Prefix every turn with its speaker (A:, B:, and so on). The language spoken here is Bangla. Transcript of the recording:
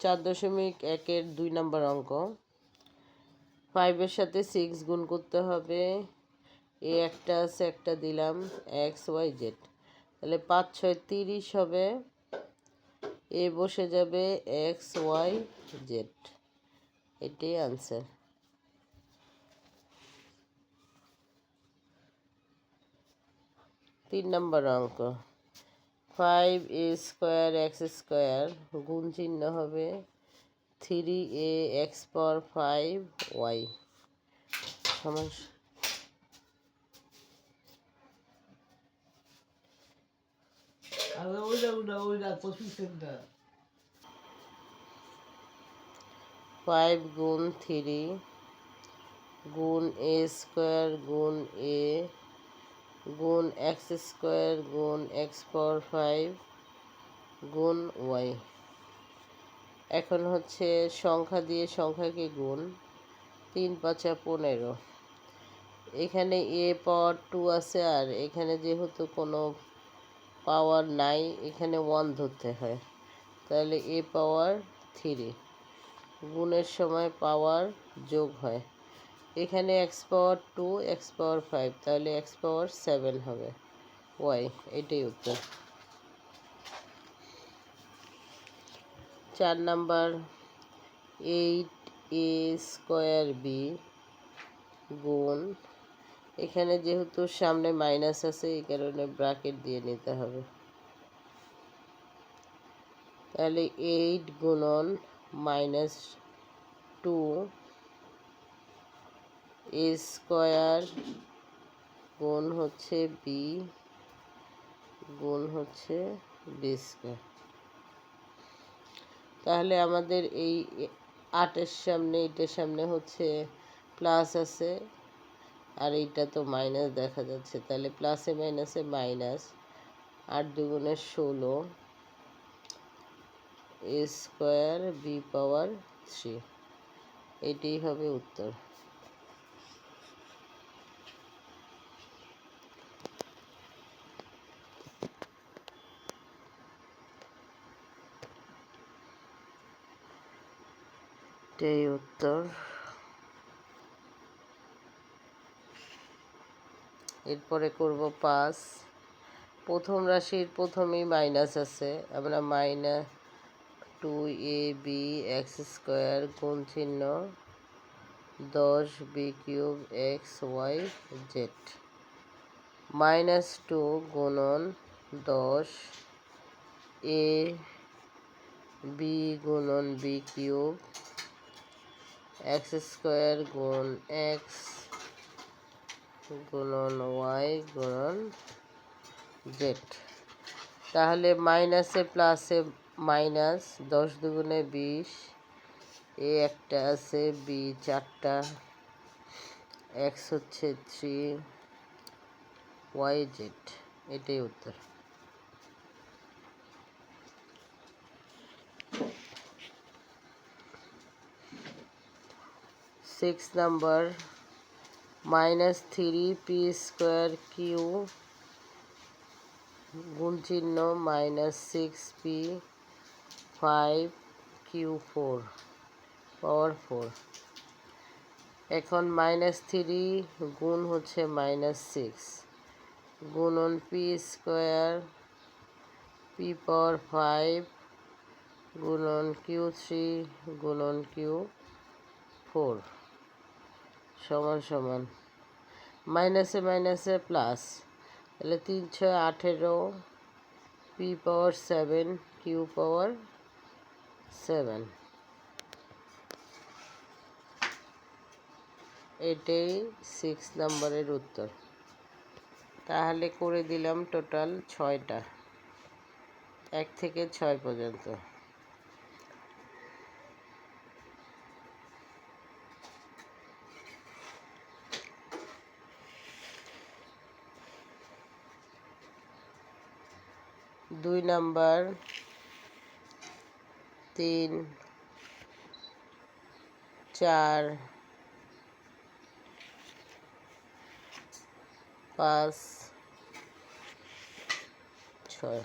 A: 4.1-এর 2 নম্বর অঙ্ক। 5-এর সাথে 6 গুণ করতে হবে। এ একটা আছে, একটা দিলাম XYZ, তাহলে 5 6 30 হবে। এ বসে যাবে XYZ, এটাই আনসার। 3 নম্বর অঙ্ক। 5a² গুণ চিহ্ন হবে 3ax⁵y সমান 5 গুণ 3 গুণ a² গুণ a গুণ x² গুণ x⁵ গুণ y। এখন হচ্ছে সংখ্যা দিয়ে সংখ্যাকে গুণ। 3 5 15। এখানে a পাওয়ার 2 আছে, আর এখানে যেহেতু কোনো পাওয়ার নাই, এখানে 1 ধরতে হয়, তাহলে a পাওয়ার 3। গুণের সময় পাওয়ার যোগ হয়। এখানে x পাওয়ার 2 x পাওয়ার 5, তাহলে x পাওয়ার 7 হবে y, এটাই উত্তর। 4 নাম্বার। 8a² গুণ, এখানে যেহেতু সামনে মাইনাস আছে, এই কারণে ব্র্যাকেট দিয়ে নিতে হবে। তাহলে 8 গুণন -2 a² গুণ হচ্ছে b গুণ হচ্ছে b²। তাহলে আমাদের এই 8-এর সামনে, এটার সামনে হচ্ছে প্লাস আছে, আর এইটা তো মাইনাস দেখা যাচ্ছে, তাহলে প্লাসে মাইনাসে মাইনাস। 8 2 16 a² b পাওয়ার 3, এটাই হবে উত্তর। এটাই উত্তর। এরপরে করব 5। প্রথম রাশির প্রথমেই মাইনাস আছে, আমরা -2ab² গুণ চিহ্ন 10b³ xyz, -2 গুণন 10 ab গুণন b³ x² গুণ x গুণন y গুণন z। তাহলে মাইনাসে প্লাসে মাইনাস, 10 2 20, এ একটা আছে, বি 4টা, x হচ্ছে 3, y z, এটাই উত্তর। 6 নাম্বার। -3p² গুণ চিহ্ন -6p5q4 পাওয়ার 4। এখন -3 গুণ হচ্ছে -6 গুণন p² p পাওয়ার 5 গুণন q3 গুণন q4 সমান সমান মাইনাসে মাইনাসে প্লাস, তাহলে 3 6 18 p পাওয়ার 7 q পাওয়ার 7, এটাই 6 নম্বরের উত্তর। তাহলে করে দিলাম টোটাল 6টা, 1 থেকে 6 পর্যন্ত। দুই নাম্বার। 3 4 5 6।